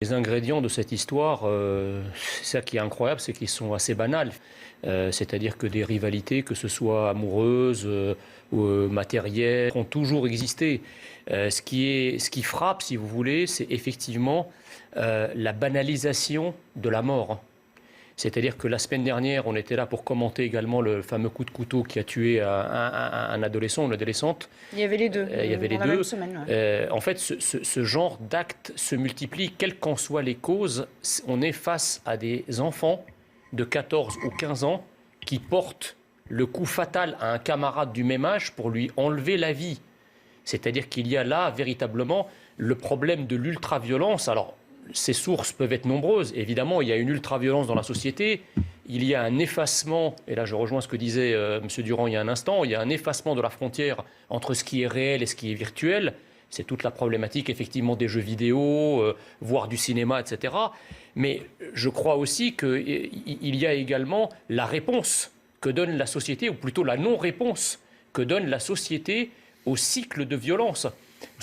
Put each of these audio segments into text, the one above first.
Les ingrédients de cette histoire, c'est ça qui est incroyable, c'est qu'ils sont assez banals. C'est-à-dire que des rivalités, que ce soit amoureuses ou matérielles, ont toujours existé. Ce qui frappe, si vous voulez, c'est effectivement la banalisation de la mort. C'est-à-dire que la semaine dernière, on était là pour commenter également le fameux coup de couteau qui a tué un adolescent ou une adolescente. Il y avait les deux. Il y avait les la deux. Même semaine, ouais. En fait, ce genre d'actes se multiplie, quelles qu'en soient les causes. On est face à des enfants de 14 ou 15 ans qui portent le coup fatal à un camarade du même âge pour lui enlever la vie. C'est-à-dire qu'il y a là véritablement le problème de l'ultra-violence. Alors, ces sources peuvent être nombreuses. Évidemment, il y a une ultra-violence dans la société. Il y a un effacement, et là je rejoins ce que disait M. Durand il y a un instant, il y a un effacement de la frontière entre ce qui est réel et ce qui est virtuel. C'est toute la problématique effectivement des jeux vidéo, voire du cinéma, etc. Mais je crois aussi qu'il y a également la réponse que donne la société, ou plutôt la non-réponse que donne la société au cycle de violence.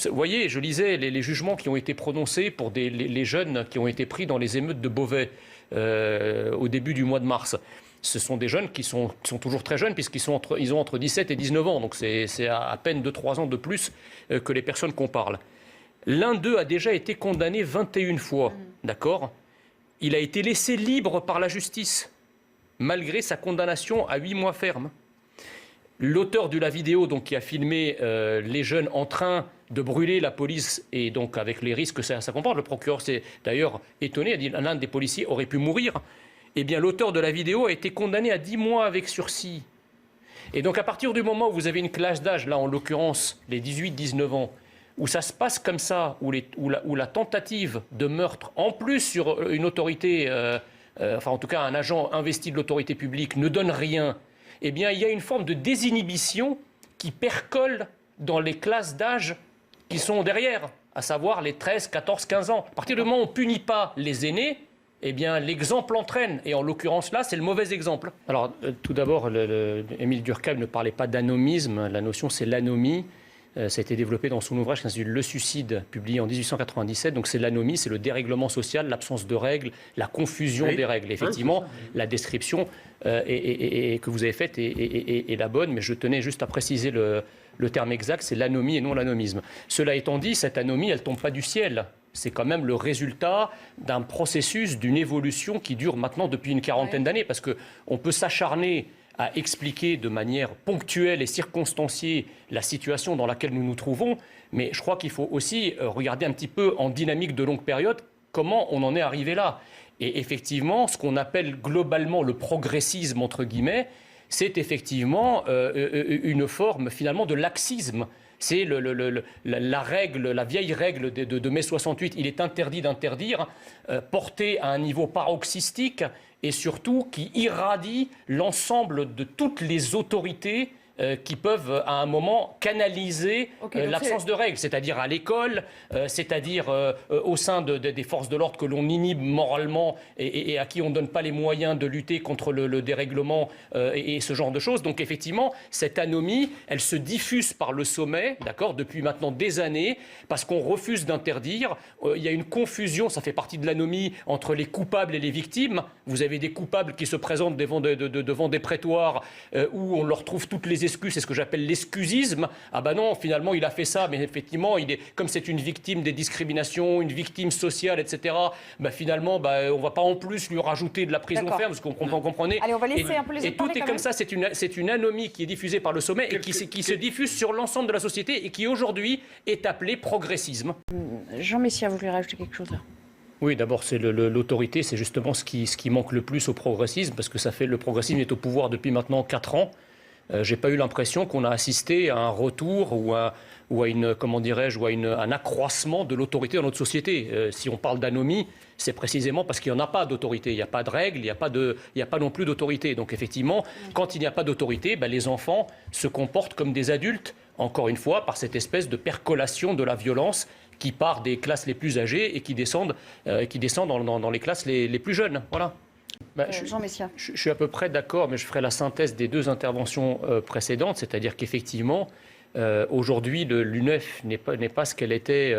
Vous voyez, je lisais les jugements qui ont été prononcés pour les jeunes qui ont été pris dans les émeutes de Beauvais au début du mois de mars. Ce sont des jeunes qui sont toujours très jeunes puisqu'ils ont entre 17 et 19 ans. Donc c'est à peine 2-3 ans de plus que les personnes qu'on parle. L'un d'eux a déjà été condamné 21 fois, d'accord ? Il a été laissé libre par la justice, malgré sa condamnation à 8 mois ferme. L'auteur de la vidéo donc, qui a filmé les jeunes en train de brûler la police, et donc avec les risques que ça comporte, le procureur s'est d'ailleurs étonné, a dit l'un des policiers aurait pu mourir. Eh bien, l'auteur de la vidéo a été condamné à 10 mois avec sursis. Et donc, à partir du moment où vous avez une classe d'âge, là en l'occurrence les 18-19 ans, où ça se passe comme ça, où la tentative de meurtre, en plus sur une autorité, enfin en tout cas un agent investi de l'autorité publique, ne donne rien, eh bien, il y a une forme de désinhibition qui percole dans les classes d'âge qui sont derrière, à savoir les 13, 14, 15 ans. À partir du moment où on ne punit pas les aînés, eh bien, l'exemple entraîne. Et en l'occurrence, là, c'est le mauvais exemple. Alors, tout d'abord, Émile Durkheim ne parlait pas d'anomisme. La notion, c'est l'anomie. Ça a été développé dans son ouvrage qui s'intitule Le suicide, publié en 1897. Donc c'est l'anomie, c'est le dérèglement social, l'absence de règles, la confusion des règles. Effectivement, la description que vous avez faite est la bonne, mais je tenais juste à préciser le terme exact, c'est l'anomie et non l'anomisme. Cela étant dit, cette anomie, elle ne tombe pas du ciel. C'est quand même le résultat d'un processus, d'une évolution qui dure maintenant depuis une quarantaine d'années, parce qu'on peut s'acharner à expliquer de manière ponctuelle et circonstanciée la situation dans laquelle nous nous trouvons, mais je crois qu'il faut aussi regarder un petit peu en dynamique de longue période comment on en est arrivé là. Et effectivement, ce qu'on appelle globalement le progressisme, entre guillemets, c'est effectivement une forme finalement de laxisme. C'est la règle, la vieille règle de mai 68, il est interdit d'interdire, portée à un niveau paroxystique et surtout qui irradie l'ensemble de toutes les autorités qui peuvent à un moment canaliser l'absence de règles, c'est-à-dire à l'école, c'est-à-dire au sein des forces de l'ordre que l'on inhibe moralement et à qui on ne donne pas les moyens de lutter contre le dérèglement et ce genre de choses. Donc effectivement, cette anomie, elle se diffuse par le sommet, d'accord, depuis maintenant des années, parce qu'on refuse d'interdire. Il y a une confusion, ça fait partie de l'anomie, entre les coupables et les victimes. Vous avez des coupables qui se présentent devant des prétoires où on leur trouve toutes les excuses, c'est ce que j'appelle l'excusisme. Ah ben non, finalement, il a fait ça, mais effectivement, comme c'est une victime des discriminations, une victime sociale, etc., ben finalement, ben, on ne va pas en plus lui rajouter de la prison ferme, parce qu'on comprenez. Allez, on va laisser un peu les autres et tout est comme ça, c'est une anomie qui est diffusée par le sommet et qui se diffuse sur l'ensemble de la société et qui aujourd'hui est appelée progressisme. Jean Messia, vous voulez rajouter quelque chose là? Oui, d'abord, c'est l'autorité, c'est justement ce qui manque le plus au progressisme, parce que le progressisme est au pouvoir depuis maintenant 4 ans. Je n'ai pas eu l'impression qu'on a assisté à un retour ou à un accroissement de l'autorité dans notre société. Si on parle d'anomie, c'est précisément parce qu'il n'y en a pas d'autorité. Il n'y a pas de règles, il n'y a pas non plus d'autorité. Donc effectivement, quand il n'y a pas d'autorité, ben, les enfants se comportent comme des adultes, encore une fois, par cette espèce de percolation de la violence qui part des classes les plus âgées et qui descendent dans les classes les plus jeunes. Voilà. Jean Messia. Je suis à peu près d'accord, mais je ferai la synthèse des deux interventions précédentes, c'est-à-dire qu'effectivement, Aujourd'hui, l'UNEF n'est pas ce qu'elle était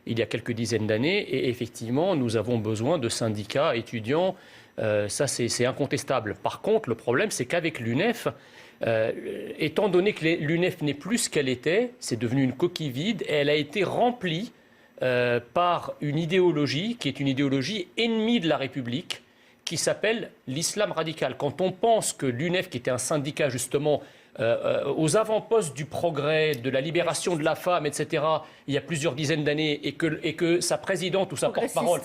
il y a quelques dizaines d'années. Et effectivement, nous avons besoin de syndicats étudiants. Ça, c'est incontestable. Par contre, le problème, c'est qu'avec l'UNEF, étant donné que l'UNEF n'est plus ce qu'elle était, c'est devenu une coquille vide et elle a été remplie par une idéologie qui est une idéologie ennemie de la République, qui s'appelle l'islam radical. Quand on pense que l'UNEF, qui était un syndicat justement aux avant-postes du progrès, de la libération de la femme, etc., il y a plusieurs dizaines d'années, et que sa présidente ou sa porte-parole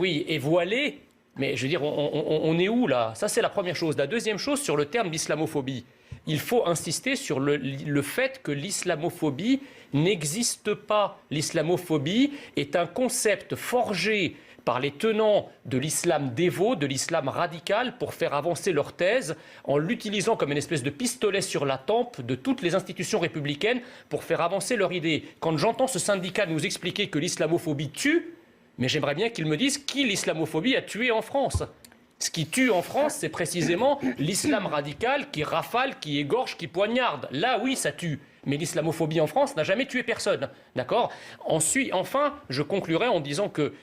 est voilée, mais je veux dire, on est où là? Ça, c'est la première chose. La deuxième chose, sur le terme d'islamophobie, il faut insister sur le fait que l'islamophobie n'existe pas. L'islamophobie est un concept forgé par les tenants de l'islam dévot, de l'islam radical, pour faire avancer leur thèse, en l'utilisant comme une espèce de pistolet sur la tempe de toutes les institutions républicaines pour faire avancer leur idée. Quand j'entends ce syndicat nous expliquer que l'islamophobie tue, mais j'aimerais bien qu'ils me disent qui l'islamophobie a tué en France. Ce qui tue en France, c'est précisément l'islam radical qui rafale, qui égorge, qui poignarde. Là, oui, ça tue. Mais l'islamophobie en France n'a jamais tué personne. D'accord ? Ensuite, enfin, je conclurai en disant que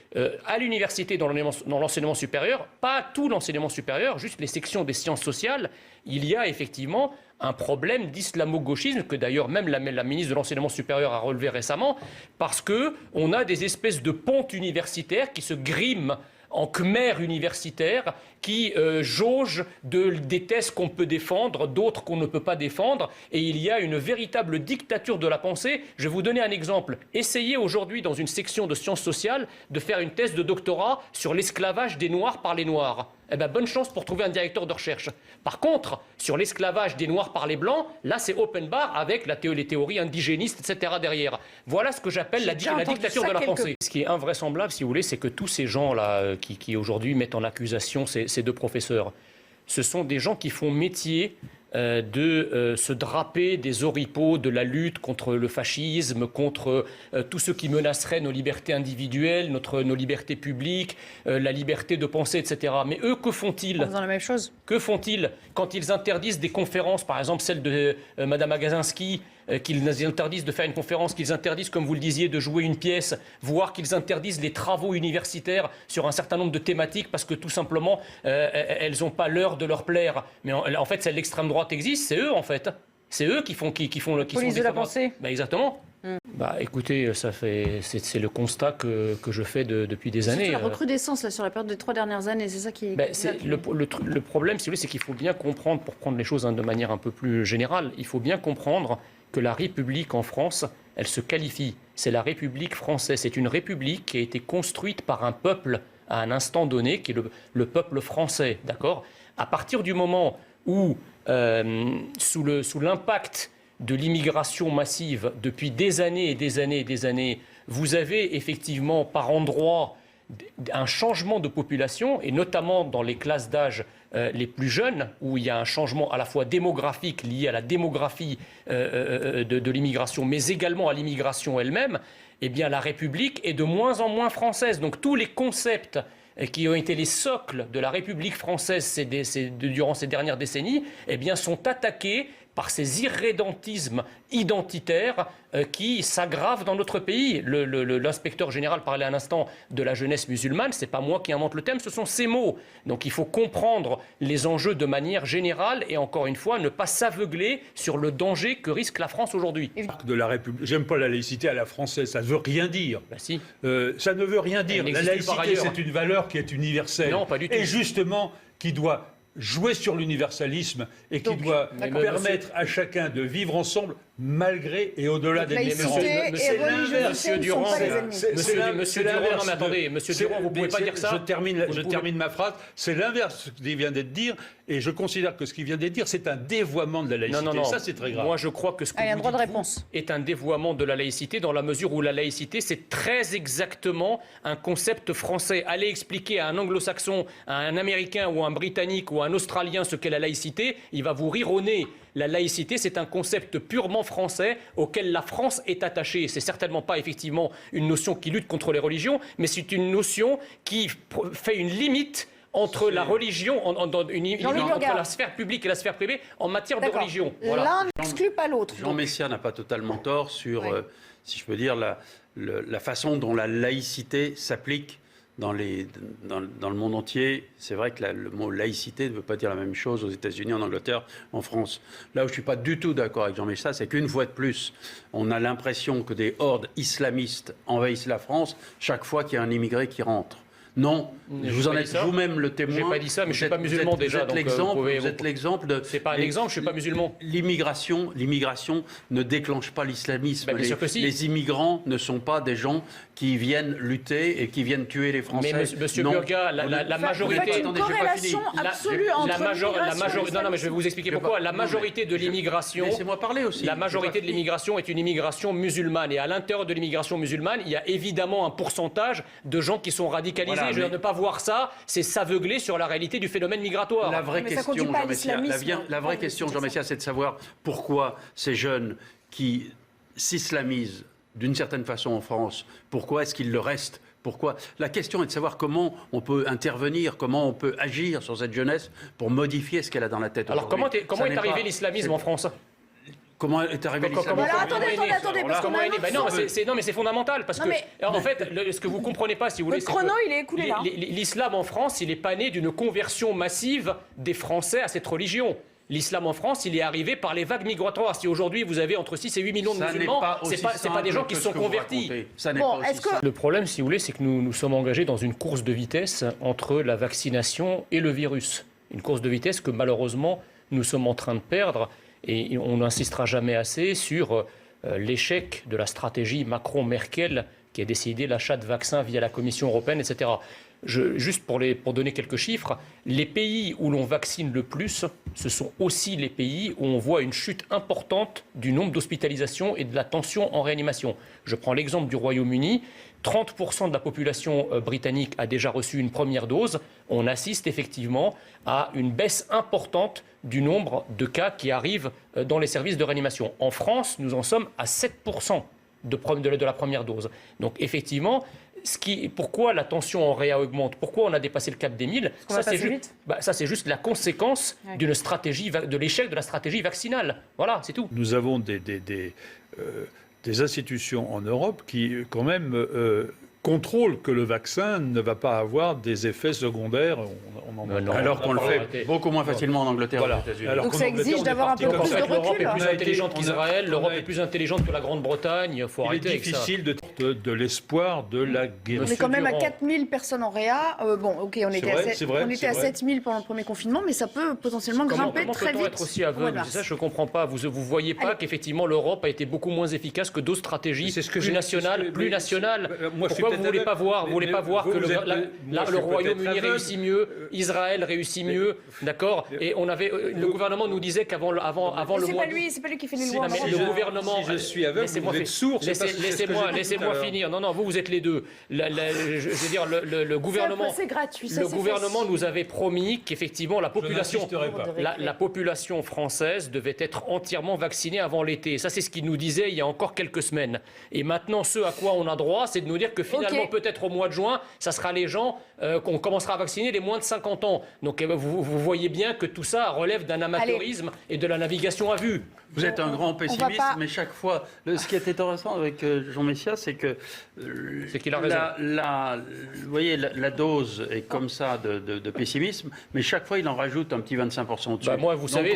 à l'université, dans l'enseignement supérieur, pas tout l'enseignement supérieur, juste les sections des sciences sociales, il y a effectivement un problème d'islamo-gauchisme que d'ailleurs même la ministre de l'enseignement supérieur a relevé récemment, parce qu'on a des espèces de pontes universitaires qui se griment en khmer universitaire, qui jauge des thèses qu'on peut défendre, d'autres qu'on ne peut pas défendre, et il y a une véritable dictature de la pensée. Je vais vous donner un exemple. Essayez aujourd'hui, dans une section de sciences sociales, de faire une thèse de doctorat sur l'esclavage des Noirs par les Noirs. Eh bien, bonne chance pour trouver un directeur de recherche. Par contre, sur l'esclavage des Noirs par les Blancs, là, c'est open bar avec les théories indigénistes, etc. derrière. Voilà ce que j'appelle la dictature de la pensée. Ce qui est invraisemblable, si vous voulez, c'est que tous ces gens-là qui aujourd'hui mettent en accusation ces deux professeurs, ce sont des gens qui font métier de se draper des oripeaux de la lutte contre le fascisme, contre tout ce qui menacerait nos libertés individuelles, nos libertés publiques, la liberté de penser, etc. Mais eux, que font-ils ? En faisant la même chose. Que font-ils quand ils interdisent des conférences, par exemple celle de Madame Agazinski, qu'ils interdisent de faire une conférence, qu'ils interdisent, comme vous le disiez, de jouer une pièce, voire qu'ils interdisent les travaux universitaires sur un certain nombre de thématiques parce que tout simplement, elles n'ont pas l'heure de leur plaire. Mais en fait, l'extrême droite existe, c'est eux en fait. C'est eux qui font police de la pensée. Bah, exactement. Bah, écoutez, c'est le constat que je fais depuis des années. C'est la recrudescence là, sur la période des 3 dernières années, c'est ça qui est... Le problème, si vous voulez, c'est qu'il faut bien comprendre, pour prendre les choses de manière un peu plus générale, il faut bien comprendre que la République en France, elle se qualifie. C'est la République française. C'est une République qui a été construite par un peuple à un instant donné, qui est le peuple français. D'accord ? À partir du moment où, sous l'impact de l'immigration massive, depuis des années et des années et des années, vous avez effectivement par endroits un changement de population, et notamment dans les classes d'âge les plus jeunes, où il y a un changement à la fois démographique lié à la démographie de l'immigration, mais également à l'immigration elle-même, eh bien la République est de moins en moins française. Donc tous les concepts qui ont été les socles de la République française durant ces dernières décennies, eh bien, sont attaqués par ces irrédentismes identitaires qui s'aggravent dans notre pays. L'inspecteur général parlait un instant de la jeunesse musulmane, ce n'est pas moi qui invente le thème, ce sont ces mots. Donc il faut comprendre les enjeux de manière générale et encore une fois ne pas s'aveugler sur le danger que risque la France aujourd'hui. De la République. J'aime pas la laïcité à la française, ça ne veut rien dire. Ben si. Ça ne veut rien dire. La laïcité, c'est une valeur qui est universelle. Non, pas du tout. Et justement, qui doit jouer sur l'universalisme et qui doit permettre à chacun de vivre ensemble malgré et au-delà des différences. C'est l'inverse. Monsieur Durand, non mais attendez, Monsieur Durand, vous ne pouvez pas dire ça. Je termine ma phrase. C'est l'inverse de ce qui vient d'être dit et je considère que ce qui vient d'être dit, c'est un dévoiement de la laïcité. Non. Ça, c'est très grave. Moi, je crois que ce que vous dites est un dévoiement de la laïcité dans la mesure où la laïcité, c'est très exactement un concept français. Allez expliquer à un anglo-saxon, à un américain ou à un britannique ou à un australien ce qu'est la laïcité, il va vous rire au nez. La laïcité, c'est un concept purement français auquel la France est attachée. C'est certainement pas effectivement une notion qui lutte contre les religions, mais c'est une notion qui fait une limite entre la religion, entre la sphère publique et la sphère privée en matière de religion. Voilà. L'un n'exclut pas l'autre. Jean Messia n'a pas totalement tort sur, si je peux dire, la façon dont la laïcité s'applique dans le monde entier. C'est vrai que le mot laïcité ne veut pas dire la même chose aux États-Unis, en Angleterre, en France. Là où je ne suis pas du tout d'accord avec Jean Messia, c'est qu'une fois de plus, on a l'impression que des hordes islamistes envahissent la France chaque fois qu'il y a un immigré qui rentre. Non, vous en êtes vous-même le témoin. Je n'ai pas dit ça, mais je ne suis pas musulman déjà. Vous êtes l'exemple de... C'est pas un exemple, je ne suis pas musulman. L'immigration ne déclenche pas l'islamisme. Bien sûr que si. Les immigrants ne sont pas des gens qui viennent lutter et qui viennent tuer les Français. Mais monsieur Burga, la majorité... Vous faites une corrélation absolue entre l'immigration... Non, mais je vais vous expliquer pourquoi. La majorité de l'immigration... Laissez-moi parler aussi. La majorité de l'immigration est une immigration musulmane. Et à l'intérieur de l'immigration musulmane, il y a évidemment un pourcentage de gens qui sont radicalisés. Voilà, je veux dire, ne pas voir ça, c'est s'aveugler sur la réalité du phénomène migratoire. La vraie question, Jean Messia, c'est de savoir pourquoi ces jeunes qui s'islamisent d'une certaine façon en France, pourquoi est-ce qu'ils le restent ? Pourquoi ? La question est de savoir comment on peut intervenir, comment on peut agir sur cette jeunesse pour modifier ce qu'elle a dans la tête. Alors comment est arrivé l'islamisme en France ? Comment est arrivé l'islamisme ? Attendez, parce qu'on a non, mais c'est fondamental, parce que, en fait, ce que vous ne comprenez pas, si vous voulez... Le chrono, il est écoulé, là. L'islam en France, il n'est pas né d'une conversion massive des Français à cette religion. L'islam en France, il est arrivé par les vagues migratoires. Si aujourd'hui vous avez entre 6 et 8 millions de musulmans, c'est pas des gens qui se sont convertis. Le problème, si vous voulez, c'est que nous sommes engagés dans une course de vitesse entre la vaccination et le virus. Une course de vitesse que malheureusement nous sommes en train de perdre. Et on n'insistera jamais assez sur l'échec de la stratégie Macron-Merkel qui a décidé l'achat de vaccins via la Commission européenne, etc. Juste pour donner quelques chiffres, les pays où l'on vaccine le plus, ce sont aussi les pays où on voit une chute importante du nombre d'hospitalisations et de la tension en réanimation. Je prends l'exemple du Royaume-Uni. 30% de la population britannique a déjà reçu une première dose. On assiste effectivement à une baisse importante du nombre de cas qui arrivent dans les services de réanimation. En France, nous en sommes à 7% de la première dose. Donc effectivement, pourquoi la tension en réa augmente ? Pourquoi on a dépassé le cap des 1000 ? Ça, c'est juste la conséquence d'une stratégie, de l'échec de la stratégie vaccinale. Voilà, c'est tout. Nous avons des institutions en Europe qui, quand même, contrôlent que le vaccin ne va pas avoir des effets secondaires. Alors qu'on le fait beaucoup moins facilement en Angleterre et aux États-Unis. Donc ça exige d'avoir un peu plus de recul. L'Europe est plus intelligente qu'Israël, l'Europe est plus intelligente que la Grande-Bretagne. Il faut arrêter avec ça. Il est difficile de l'espoir de la guérison. On est quand même à 4000 personnes en réa. On était à 7000 pendant le premier confinement, mais ça peut potentiellement grimper très vite. Comment peut-on être aussi aveugle ? C'est ça, je ne comprends pas. Vous ne voyez pas qu'effectivement l'Europe a été beaucoup moins efficace que d'autres stratégies plus nationales. Pourquoi vous ne voulez pas voir que le Royaume-Uni réussit mieux, Israël réussit mieux, d'accord ? Et le gouvernement nous disait qu'avant le mois... C'est pas lui qui fait les lois. Le gouvernement... Si je suis aveugle, vous êtes sourd. Laissez-moi finir. Non, vous êtes les deux. Je veux dire, le gouvernement... C'est gratuit. Le gouvernement nous avait promis qu'effectivement la population française devait être entièrement vaccinée avant l'été. Ça, c'est ce qu'il nous disait il y a encore quelques semaines. Et maintenant, ce à quoi on a droit, c'est de nous dire que finalement, peut-être au mois de juin, ça sera les gens qu'on commencera à vacciner, les moins de 50 ans. Donc vous voyez bien que tout ça relève d'un amateurisme et de la navigation à vue. Vous êtes un grand pessimiste, mais chaque fois... Ce qui est intéressant avec Jean Messia, c'est que... c'est qu'il a raison. Vous voyez, la dose est comme ça de pessimisme, mais chaque fois, il en rajoute un petit 25% dessus. Moi, vous savez,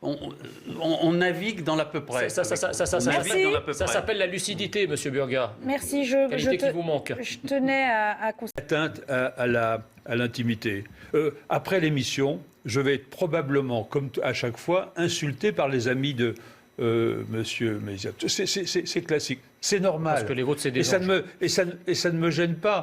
on navigue dans l'à peu près. Ça s'appelle la lucidité, Monsieur Burga. Merci. Qualité qui vous manque. Je tenais à constater... Atteinte à l'intimité. Après l'émission, je vais être probablement, comme à chaque fois, insulté par les amis de Monsieur Messia. C'est classique, c'est normal. Parce que les vôtres, c'est des et ça ne me gêne pas.